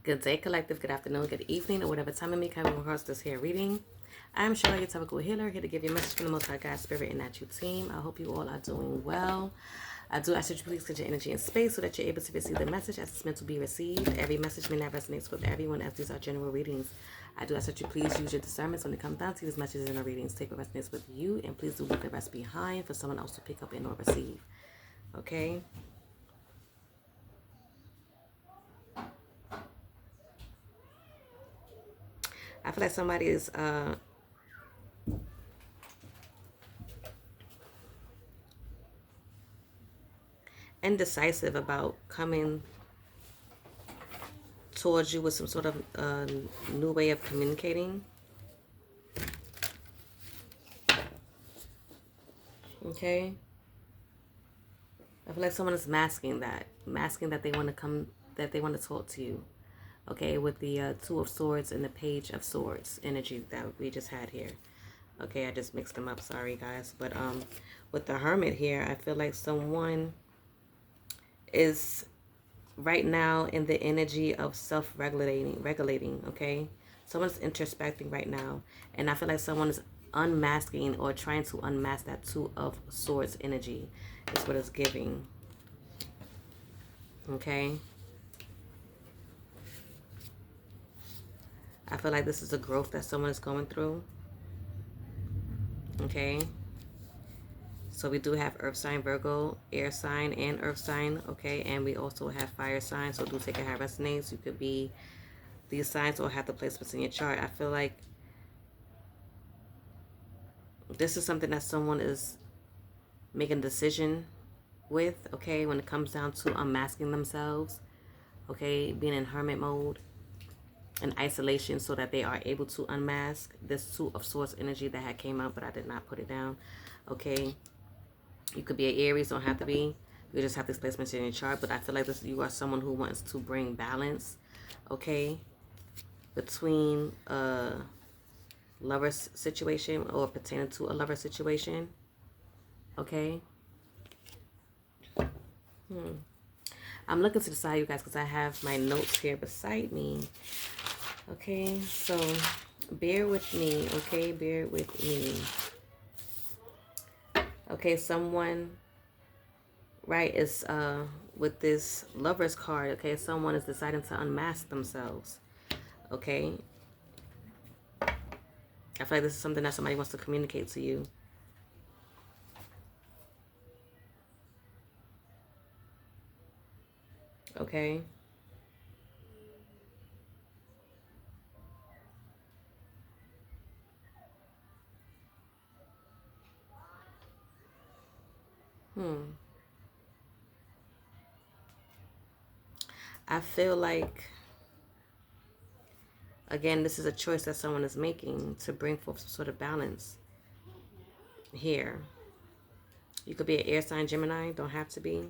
Good day, collective. Good afternoon, good evening, or whatever time of me coming across this here reading. I'm Shirley, your typical healer, here to give you a message from the Most High God Spirit and that you team. I hope you all are doing well. I do ask that you please get your energy in space so that you're able to receive the message as it's meant to be received. Every message may not resonate with everyone, as these are general readings. I do ask that you please use your discernment when it comes down to these messages and the readings. Take what resonates with you, and please do leave the rest behind for someone else to pick up and or receive. Okay? I feel like somebody is indecisive about coming towards you with some sort of new way of communicating. Okay? I feel like someone is masking that they want to come, that they want to talk to you. Okay, with the Two of Swords and the Page of Swords energy that we just had here. Okay, I just mixed them up. Sorry, guys. But with the Hermit here, I feel like someone is right now in the energy of regulating. Okay, someone's introspecting right now, and I feel like someone is unmasking or trying to unmask that Two of Swords energy. Is what it's giving. Okay. I feel like this is a growth that someone is going through. Okay. So we do have earth sign Virgo, air sign, and earth sign. Okay. And we also have fire sign. So do take it how it resonates. You could be these signs or have the placements in your chart. I feel like this is something that someone is making a decision with. Okay. When it comes down to unmasking themselves. Okay. Being in hermit mode. In isolation, so that they are able to unmask this Two of Swords energy that had came out, but I did not put it down. Okay, you could be an Aries, don't have to be. You just have this placement in your chart, but I feel like you are someone who wants to bring balance. Okay, between a lover's situation or pertaining to a lover situation. Okay. I'm looking to the side, you guys, because I have my notes here beside me. Okay, so bear with me, okay? Bear with me. Okay, someone, right, is with this Lover's card, okay? Someone is deciding to unmask themselves, okay? I feel like this is something that somebody wants to communicate to you. Okay? I feel like, again, this is a choice that someone is making to bring forth some sort of balance here. You could be an air sign Gemini, don't have to be.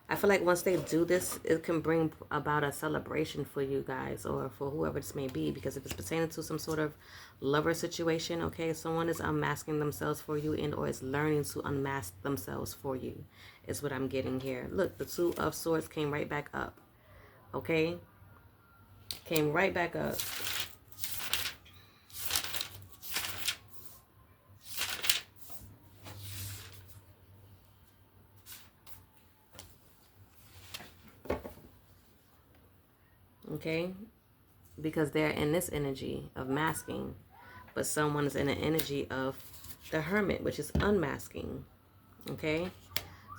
I feel like once they do this, it can bring about a celebration for you guys or for whoever this may be. Because if it's pertaining to some sort of lover situation, okay, someone is unmasking themselves for you and or is learning to unmask themselves for you is what I'm getting here. Look, the Two of Swords came right back up, okay? Came right back up. Okay? Because they're in this energy of masking, but someone is in an energy of the Hermit, which is unmasking. Okay,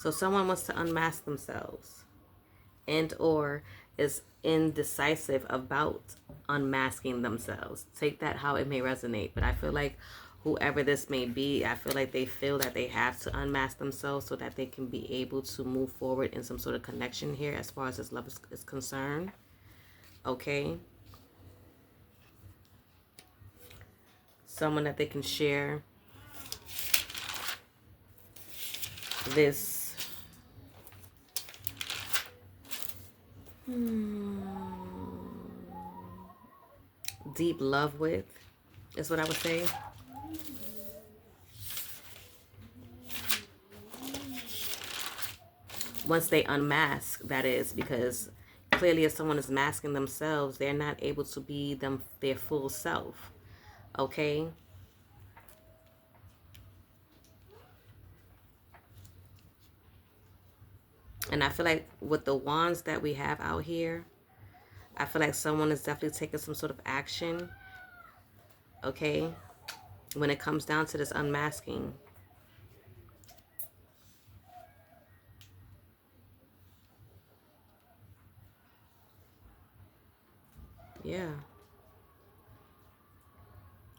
so someone wants to unmask themselves and or is indecisive about unmasking themselves. Take that how it may resonate, but I feel like whoever this may be, I feel like they feel that they have to unmask themselves so that they can be able to move forward in some sort of connection here as far as this love is concerned. Okay, someone that they can share this deep love with, is what I would say. once they unmask, that is, because clearly if someone is masking themselves, they're not able to be their full self. Okay? And I feel like with the wands that we have out here, I feel like someone is definitely taking some sort of action. Okay? When it comes down to this unmasking. Yeah.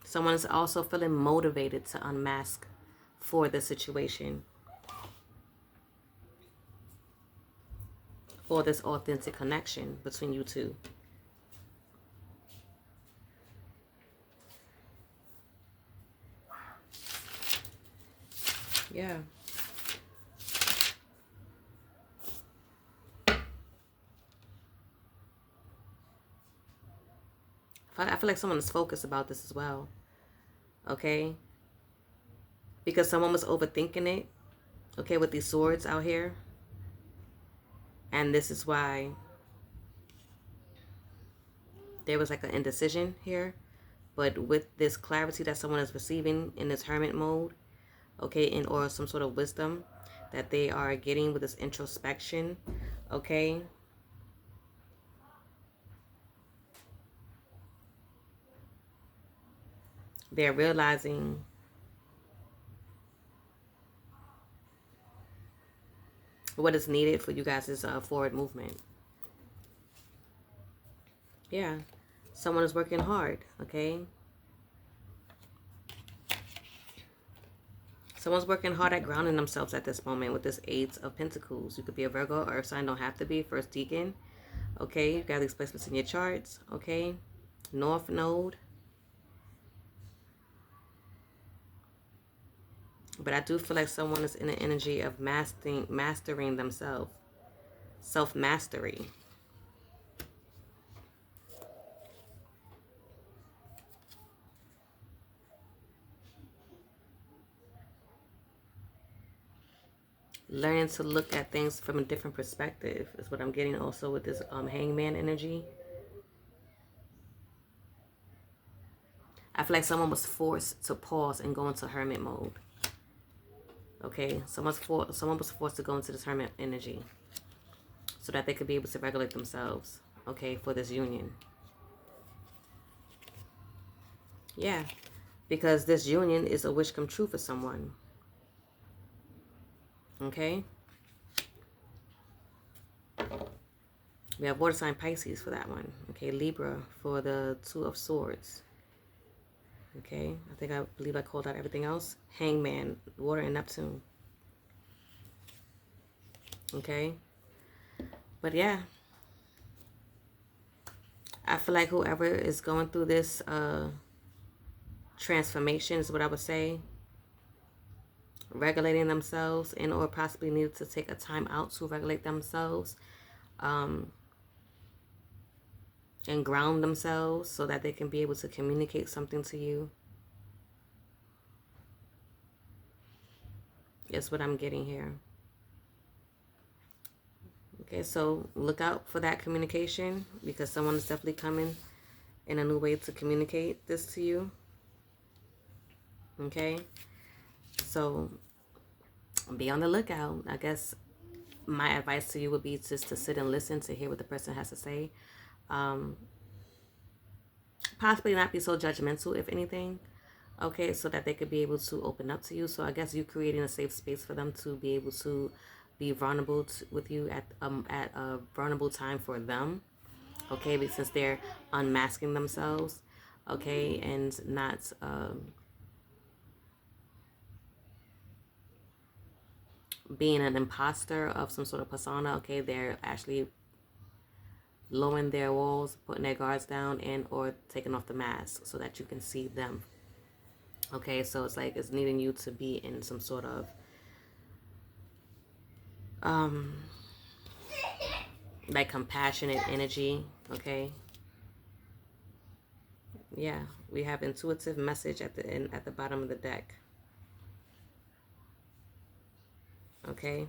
Someone is also feeling motivated to unmask for the situation. For this authentic connection between you two. Yeah. I feel like someone is focused about this as well. Okay? Because someone was overthinking it. Okay, with these swords out here. And this is why there was like an indecision here. But with this clarity that someone is receiving in this hermit mode, okay, and or some sort of wisdom that they are getting with this introspection, okay, they're realizing what is needed for you guys' forward movement. Yeah, someone is working hard, okay? Someone's working hard at grounding themselves at this moment with this Eight of Pentacles. You could be a Virgo, Earth sign, don't have to be. First Deacon, okay? You got these placements in your charts, okay? North Node. But I do feel like someone is in the energy of mastering themselves. Self-mastery. Learning to look at things from a different perspective is what I'm getting also with this hangman energy. I feel like someone was forced to pause and go into hermit mode. Okay, someone was forced to go into this hermit energy so that they could be able to regulate themselves, okay, for this union. Yeah, because this union is a wish come true for someone. Okay? We have water sign Pisces for that one. Okay, Libra for the Two of Swords. Okay, I believe I called out everything else. Hangman, water and Neptune. Okay? But yeah, I feel like whoever is going through this transformation is what I would say. Regulating themselves and or possibly need to take a time out to regulate themselves. And ground themselves so that they can be able to communicate something to you. Is what I'm getting here. Okay, so look out for that communication because someone is definitely coming in a new way to communicate this to you. Okay, so be on the lookout. I guess my advice to you would be just to sit and listen to hear what the person has to say. Possibly not be so judgmental, if anything. Okay, so that they could be able to open up to you. So I guess you creating a safe space for them to be able to be vulnerable with you at a vulnerable time for them. Okay, because since they're unmasking themselves, okay, and not being an imposter of some sort of persona. Okay, they're actually lowering their walls, putting their guards down, and or taking off the mask so that you can see them. Okay, so it's like it's needing you to be in some sort of like compassionate energy. Okay, yeah, we have intuitive message at the end, at the bottom of the deck. Okay,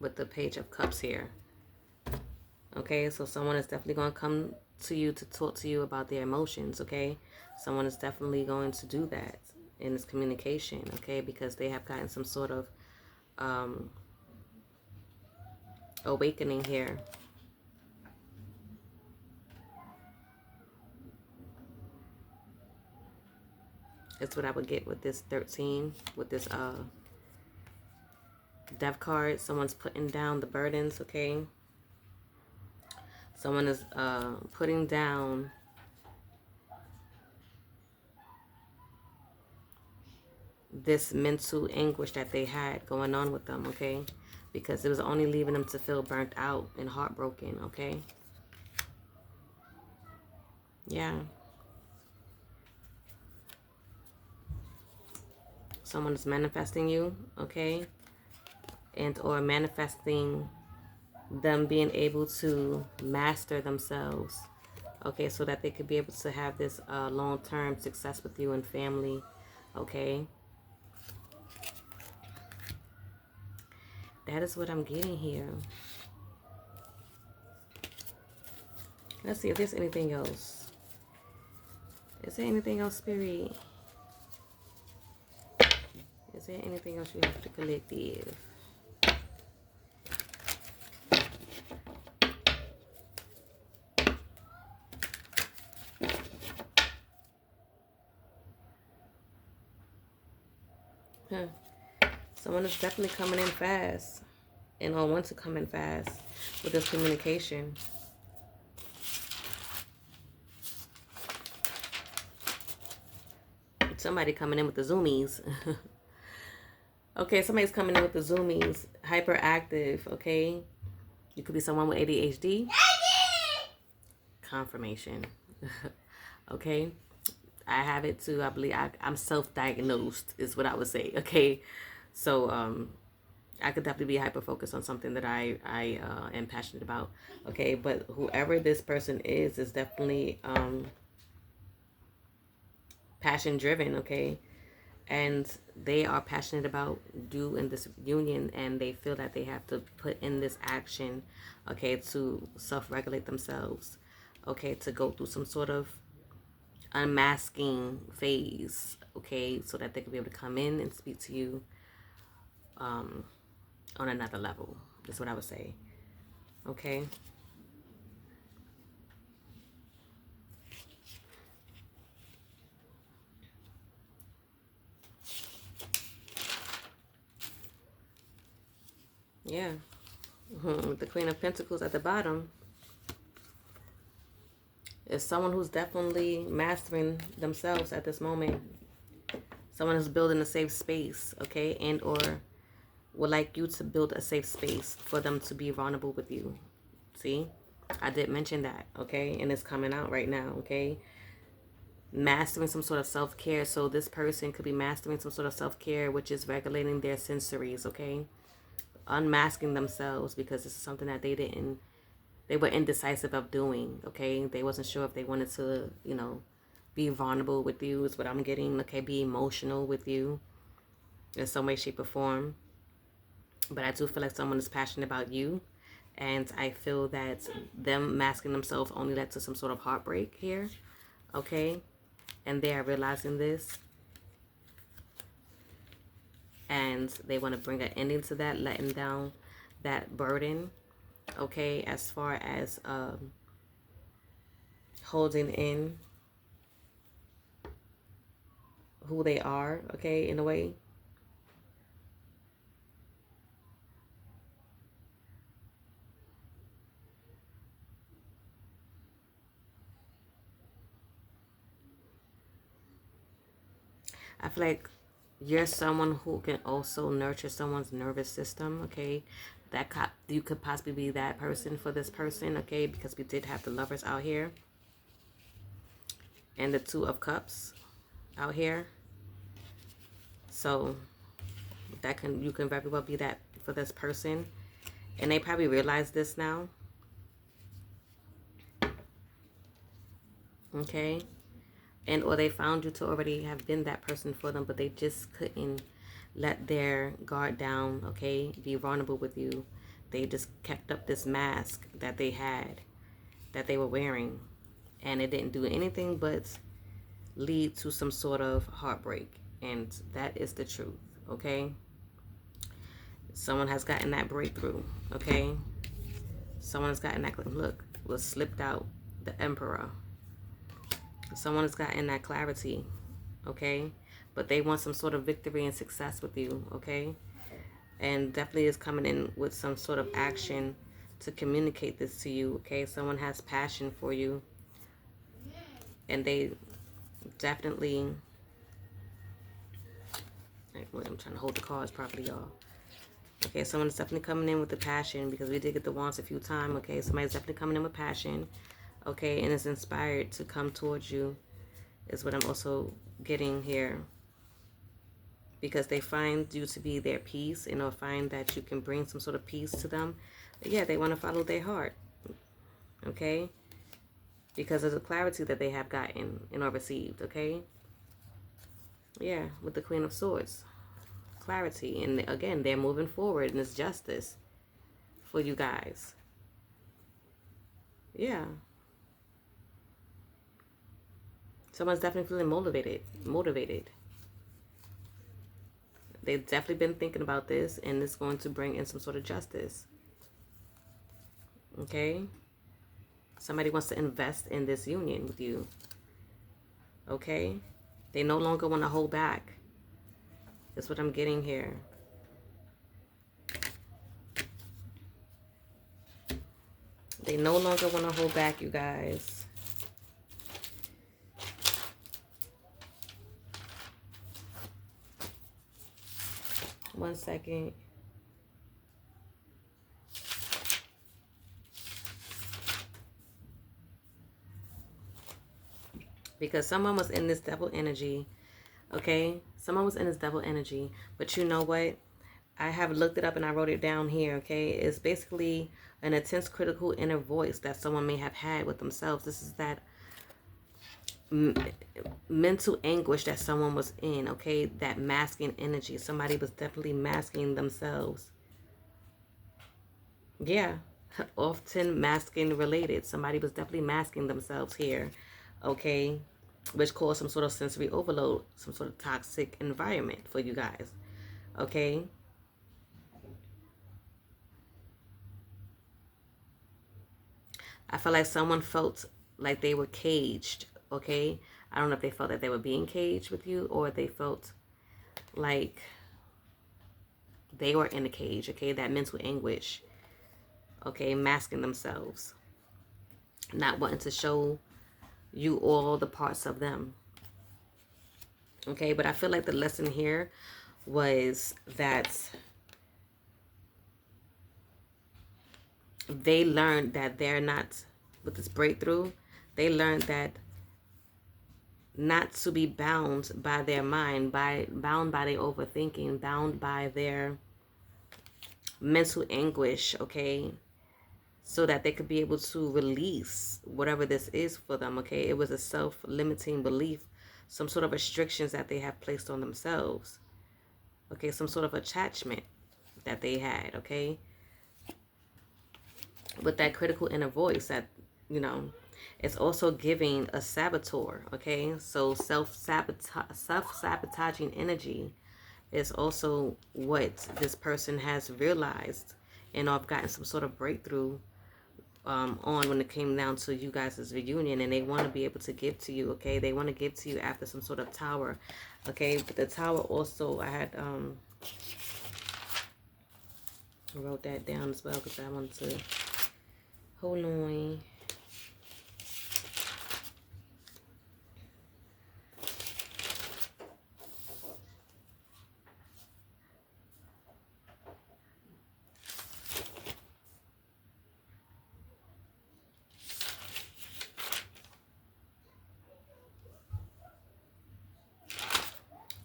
with the Page of Cups here. Okay, so someone is definitely going to come to you to talk to you about their emotions, okay? Someone is definitely going to do that in this communication, okay? Because they have gotten some sort of awakening here. That's what I would get with this 13, with this Death card. Someone's putting down the burdens, okay? Someone is putting down this mental anguish that they had going on with them, okay? Because it was only leaving them to feel burnt out and heartbroken, okay? Yeah. Someone is manifesting you, okay? And or manifesting them being able to master themselves, okay? So that they could be able to have this long-term success with you and family, okay? That is what I'm getting here. Let's see if there's anything else. Is there anything else, Spirit? Is there anything else you have to collective? Huh. Someone is definitely coming in fast. And I want to come in fast with this communication. Somebody coming in with the zoomies. Okay, somebody's coming in with the zoomies. Hyperactive, okay? You could be someone with ADHD. Confirmation. Okay? I have it too. I believe I'm self-diagnosed is what I would say, okay? So, I could definitely be hyper-focused on something that I am passionate about, okay? But whoever this person is definitely passion-driven, okay? And they are passionate about you in this union, and they feel that they have to put in this action, okay, to self-regulate themselves, okay, to go through some sort of unmasking phase, okay, so that they can be able to come in and speak to you on another level. That's what I would say, okay? Yeah. With the Queen of Pentacles at the bottom is someone who's definitely mastering themselves at this moment. Someone who's building a safe space, okay, and or would like you to build a safe space for them to be vulnerable with you. See, I did mention that, okay, and it's coming out right now, okay. Mastering some sort of self-care. So this person could be mastering some sort of self-care, which is regulating their sensories, okay, unmasking themselves, because this is something that they were indecisive of doing, okay. They wasn't sure if they wanted to, you know, be vulnerable with you is what I'm getting, okay, be emotional with you in some way, shape, or form. But I do feel like someone is passionate about you, and I feel that them masking themselves only led to some sort of heartbreak here, okay, and they are realizing this, and they want to bring an ending to that, letting down that burden, okay, as far as holding in who they are, okay, in a way. I feel like you're someone who can also nurture someone's nervous system, okay? You could possibly be that person for this person, okay? Because we did have the Lovers out here. And the Two of Cups out here. So you can very well be that for this person. And they probably realize this now. Okay? And or they found you to already have been that person for them, but they just couldn't let their guard down, okay? Be vulnerable with you They just kept up this mask that they had, that they were wearing, and it didn't do anything but lead to some sort of heartbreak. And that is the truth, okay? Someone has gotten that breakthrough, okay? Someone has gotten that, look, was slipped out, the Emperor. Someone has gotten that clarity, okay? But they want some sort of victory and success with you, okay? And definitely is coming in with some sort of action to communicate this to you, okay? Someone has passion for you, and they definitely, I'm trying to hold the cards properly, y'all. Okay, someone's definitely coming in with the passion, because we did get the wands a few times, okay? Somebody's definitely coming in with passion, okay? And is inspired to come towards you, is what I'm also getting here. Because they find you to be their peace, and they'll find that you can bring some sort of peace to them. But yeah, they want to follow their heart, okay? Because of the clarity that they have gotten and or received, okay? Yeah, with the Queen of Swords. Clarity. And again, they're moving forward, and it's justice for you guys. Yeah. Someone's definitely feeling motivated. They've definitely been thinking about this, and it's going to bring in some sort of justice. Okay? Somebody wants to invest in this union with you. Okay? They no longer want to hold back. That's what I'm getting here. They no longer want to hold back, you guys. One second. Because someone was in this devil energy, okay? Someone was in this devil energy. But you know what? I have looked it up and I wrote it down here, okay? It's basically an intense, critical inner voice that someone may have had with themselves. This is that mental anguish that someone was in, okay? That masking energy. Somebody was definitely masking themselves. Yeah, often masking related. Somebody was definitely masking themselves here, okay? Which caused some sort of sensory overload, some sort of toxic environment for you guys, okay? I feel like someone felt like they were caged, okay? I don't know if they felt that they were being caged with you, or they felt like they were in a cage, okay? That mental anguish, okay? Masking themselves, not wanting to show you all the parts of them, okay? But I feel like the lesson here was that they learned that they're not, with this breakthrough, they learned that not to be bound by their mind, bound by their overthinking, bound by their mental anguish, okay? So that they could be able to release whatever this is for them, okay? It was a self-limiting belief, some sort of restrictions that they have placed on themselves, okay? Some sort of attachment that they had, okay? With that critical inner voice that, you know, it's also giving a saboteur, okay? So self-sabotaging energy is also what this person has realized, and I've gotten some sort of breakthrough on when it came down to you guys' reunion, and they want to be able to give to you, okay? They want to give to you after some sort of tower, okay? But the tower also, I had wrote that down as well because I wanted to, hold on.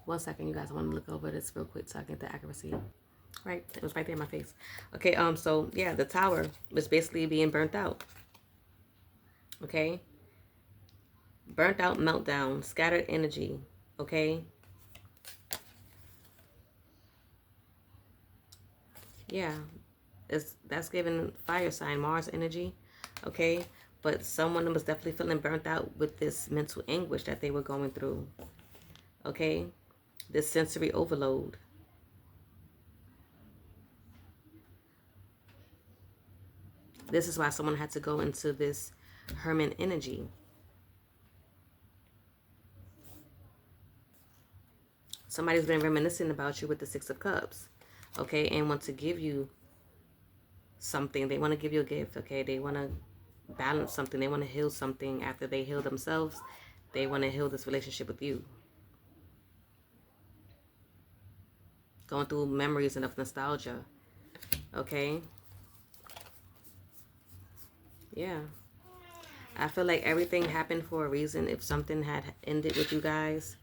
One second, you guys. I want to look over this real quick so I can get the accuracy. Right, it was right there in my face. Okay, so yeah, the tower was basically being burnt out. Okay, burnt out, meltdown, scattered energy. Okay, yeah, That's giving fire sign Mars energy, okay? But someone was definitely feeling burnt out with this mental anguish that they were going through, okay? This sensory overload. This is why someone had to go into this hermit energy. Somebody's been reminiscing about you with the Six of Cups, okay? And want to give you something. They want to give you a gift, okay? They want to balance something. They want to heal something after they heal themselves. They want to heal this relationship with you. Going through memories and of nostalgia, okay? Yeah. I feel like everything happened for a reason. If something had ended with you guys,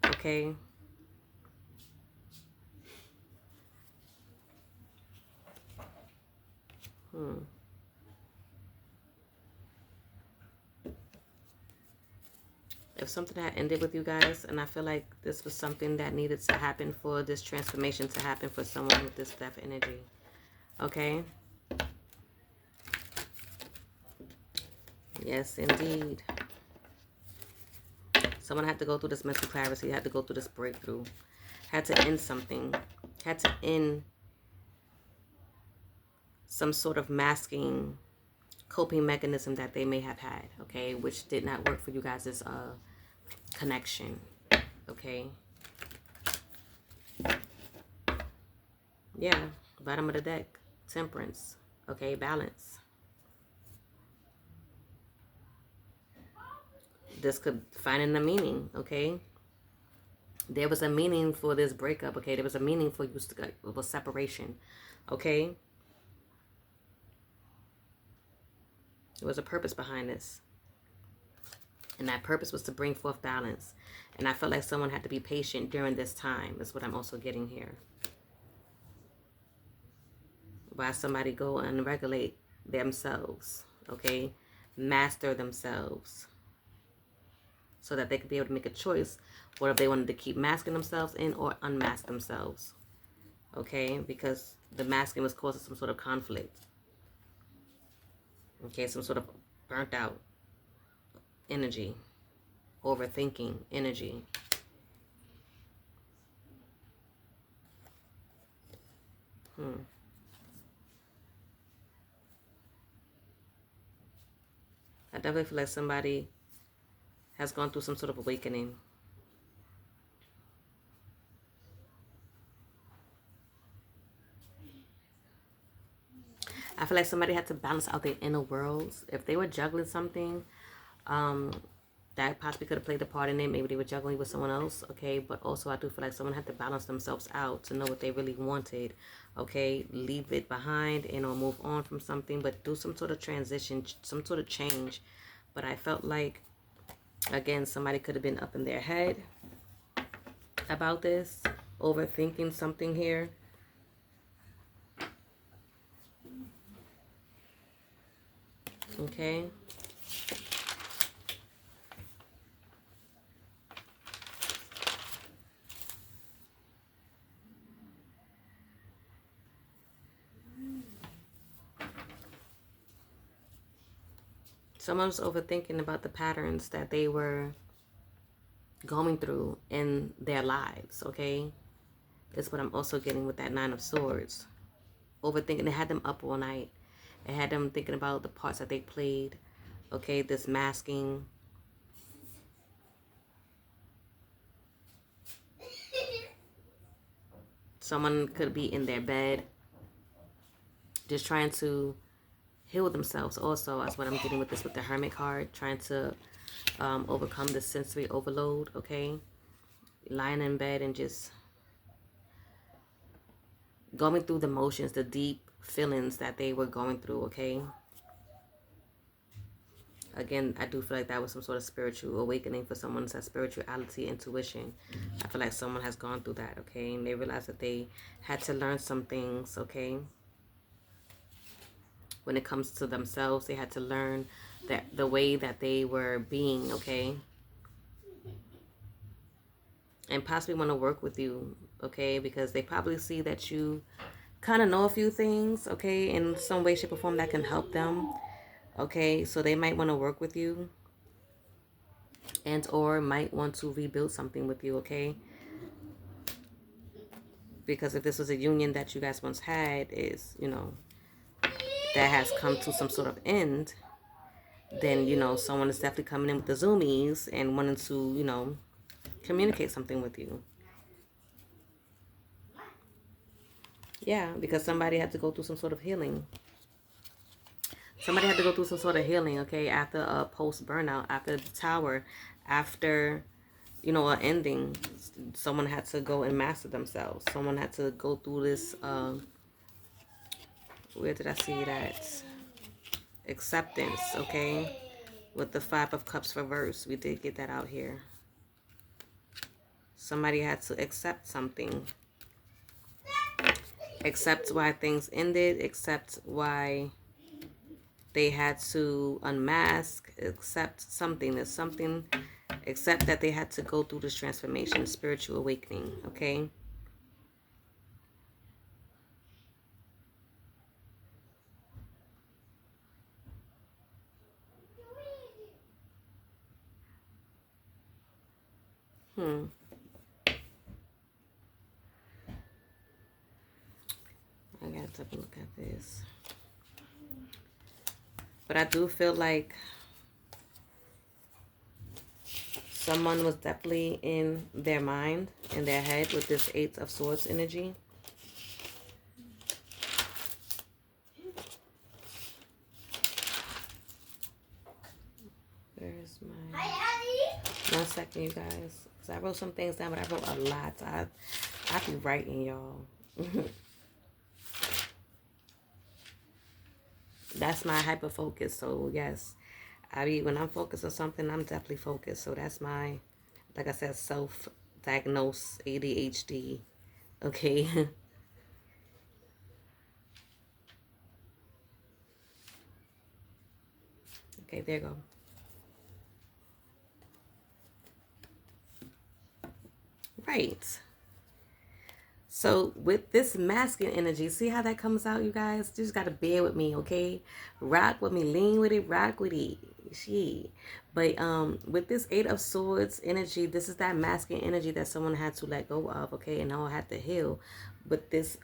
okay? If something had ended with you guys, and I feel like this was something that needed to happen for this transformation to happen for someone with this death energy, okay? Yes, indeed. Someone had to go through this mental clarity, had to go through this breakthrough, had to end something, had to end some sort of masking, coping mechanism that they may have had, okay, which did not work for you guys' connection, okay? Yeah, bottom of the deck, temperance, okay, balance. This could find a meaning, okay? There was a meaning for this breakup, okay? There was a meaning for you to separation, okay? There was a purpose behind this. And that purpose was to bring forth balance. And I felt like someone had to be patient during this time. That's what I'm also getting here. Why somebody go and regulate themselves, okay? Master themselves. So that they could be able to make a choice whether they wanted to keep masking themselves in or unmask themselves. Okay? Because the masking was causing some sort of conflict. Okay? Some sort of burnt out energy. Overthinking energy. I definitely feel like somebody has gone through some sort of awakening. I feel like somebody had to balance out their inner worlds. If they were juggling something, that possibly could have played a part in it. Maybe they were juggling with someone else, okay? But also I do feel like someone had to balance themselves out to know what they really wanted, okay? Leave it behind and or move on from something, but do some sort of transition, some sort of change. But I felt like, again, somebody could have been up in their head about this, overthinking something here. Okay? Someone's overthinking about the patterns that they were going through in their lives, okay? Is what I'm also getting with that Nine of Swords. Overthinking. It had them up all night. It had them thinking about the parts that they played, okay? This masking. Someone could be in their bed just trying to heal themselves also. That's what I'm getting with this, with the Hermit card. Trying to overcome the sensory overload, okay? Lying in bed and just going through the motions, the deep feelings that they were going through, okay? Again, I do feel like that was some sort of spiritual awakening for someone's spirituality, intuition. I feel like someone has gone through that, okay? And they realized that they had to learn some things, okay? When it comes to themselves, they had to learn that the way that they were being, okay? And possibly want to work with you, okay? Because they probably see that you kind of know a few things, okay, in some way, shape, or form that can help them, okay? So they might want to work with you and or might want to rebuild something with you, okay? Because if this was a union that you guys once had, is, you know, that has come to some sort of end, then, you know, someone is definitely coming in with the zoomies and wanting to, you know, communicate something with you. Yeah, because somebody had to go through some sort of healing. Somebody had to go through some sort of healing, okay, after a post-burnout, after the tower, after, you know, an ending. Someone had to go and master themselves. Someone had to go through this, where did I see that? Acceptance, okay? With the Five of Cups reverse, we did get that out here. Somebody had to accept something. Accept why things ended, accept why they had to unmask, accept something. There's something, accept that they had to go through this transformation, spiritual awakening, okay? I gotta take a look at this. But I do feel like someone was definitely in their mind, in their head with this Eight of Swords energy. Where's my... One second, you guys. Because I wrote some things down, but I wrote a lot. I be writing, y'all. That's my hyper focus. So, yes. When I'm focused on something, I'm definitely focused. So, that's my, like I said, self-diagnosed ADHD. Okay. Okay, there you go. Right. So with this masculine energy, see how that comes out, you guys? You just got to bear with me, okay? Rock with me, lean with it, rock with it. She. But with this Eight of Swords energy, this is that masculine energy that someone had to let go of, okay? And all had to heal. But this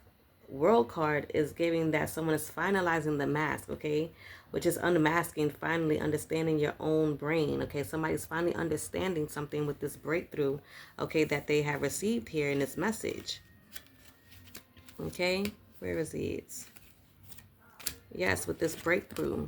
World card is giving that someone is finalizing the mask, okay? Which is unmasking, finally understanding your own brain, okay? Somebody's finally understanding something with this breakthrough, okay, that they have received here in this message. Okay, where is it? Yes, with this breakthrough.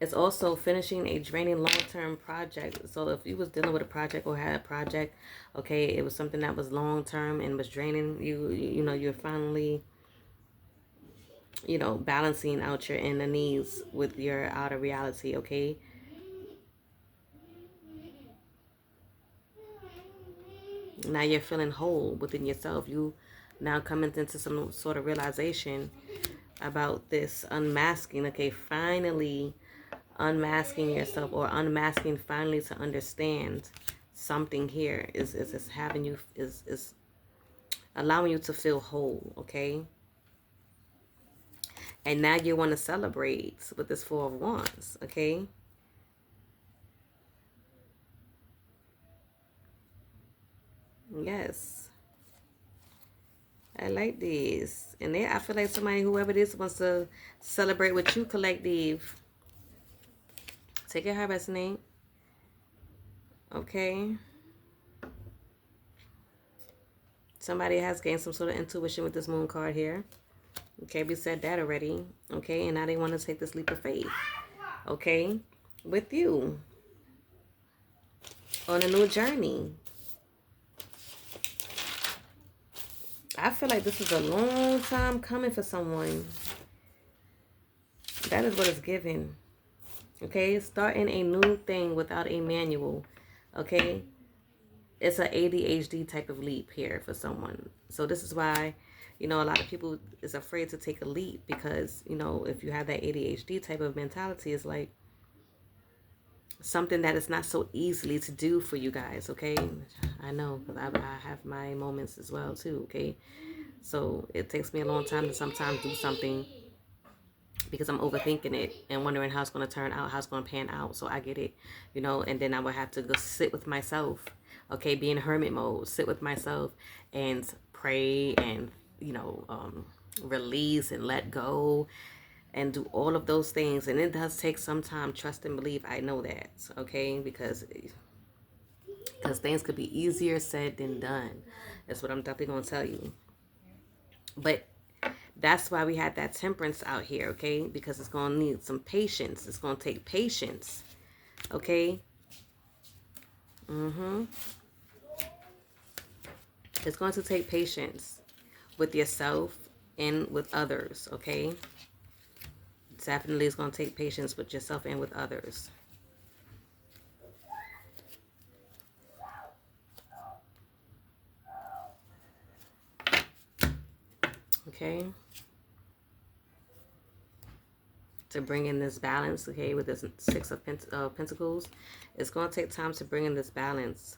It's also finishing a draining long-term project. So if you was dealing with a project or had a project, okay, it was something that was long-term and was draining you, you know, you're finally, you know, balancing out your inner needs with your outer reality, okay? Now you're feeling whole within yourself. You now coming into some sort of realization about this unmasking, okay? Finally unmasking yourself, or unmasking finally to understand something here is having you, is allowing you to feel whole, okay? And now you want to celebrate with this Four of Wands, okay? Yes. I like this. And I feel like somebody, whoever this wants to celebrate with you, collective. Take it how it resonate. Okay. Somebody has gained some sort of intuition with this moon card here. Okay, we said that already. Okay, and now they want to take this leap of faith. Okay, with you on a new journey. I feel like this is a long time coming for someone. That is what it's given. Okay, starting a new thing without a manual. Okay, it's an ADHD type of leap here for someone. So this is why, you know, a lot of people is afraid to take a leap, because, you know, if you have that ADHD type of mentality, it's like something that is not so easily to do for you guys, okay? I know, because I have my moments as well too, okay? So it takes me a long time to sometimes do something because I'm overthinking it and wondering how it's going to turn out, how it's going to pan out. So I get it, and then I would have to go sit with myself, okay? Be in hermit mode, sit with myself and pray and, release and let go and do all of those things. And it does take some time. Trust and believe. I know that, okay? Because things could be easier said than done. That's what I'm definitely going to tell you. But that's why we had that temperance out here, okay? Because it's going to need some patience. It's going to take patience, okay? It's going to take patience with yourself and with others, okay? Definitely it's going to take patience with yourself and with others. Okay? To bring in this balance, okay, with this Six of Pentacles. It's going to take time to bring in this balance.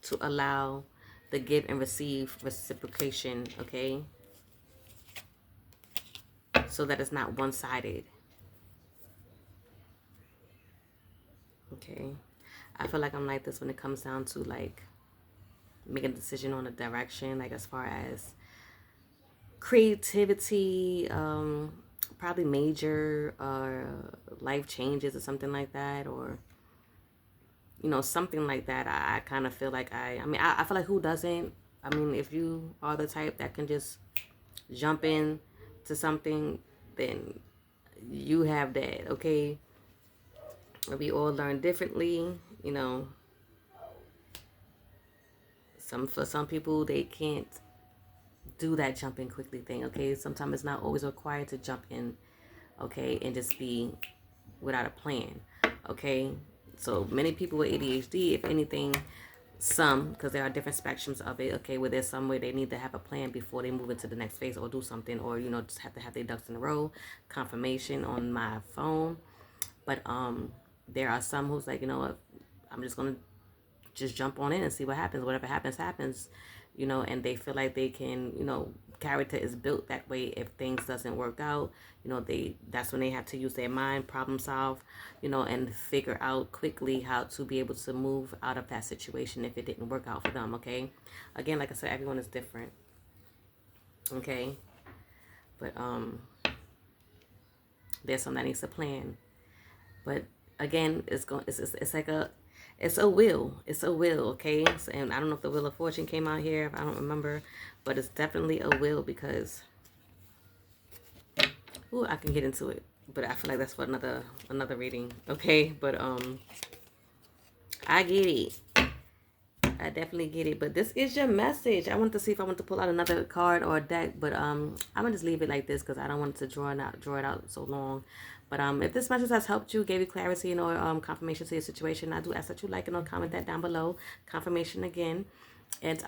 To allow the give and receive reciprocation, okay? So that it's not one-sided. Okay? I feel like I'm like this when it comes down to, like, making a decision on a direction, like as far as creativity, probably major life changes or something like that, or something like that. I kind of feel like I feel like who doesn't? I mean, if you are the type that can just jump in to something, then you have that, okay? We all learn differently, for some people they can't do that jump in quickly thing, okay? Sometimes it's not always required to jump in, okay, and just be without a plan, okay? So many people with ADHD, if anything, some, because there are different spectrums of it, okay, where there's some way they need to have a plan before they move into the next phase or do something, or just have to have their ducks in a row. Confirmation on my phone. But there are some who's like, I'm just gonna just jump on in and see what happens. Whatever happens, happens, and they feel like they can, character is built that way. If things doesn't work out, that's when they have to use their mind, problem solve, and figure out quickly how to be able to move out of that situation if it didn't work out for them, okay? Again, like I said, everyone is different, okay? But there's some that needs a plan. But again, it's like it's a will. It's a will, okay? So, and I don't know if the Wheel of Fortune came out here. I don't remember. But it's definitely a will because... Ooh, I can get into it. But I feel like that's for another reading, okay? But I get it. I definitely get it. But this is your message. I want to see if I want to pull out another card or a deck. But I'm going to just leave it like this because I don't want to draw it out so long. But if this message has helped you, gave you clarity or confirmation to your situation, I do ask that you like and comment that down below. Confirmation again. And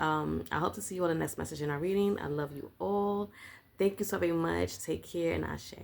I hope to see you all in the next message in our reading. I love you all. Thank you so very much. Take care and ashe.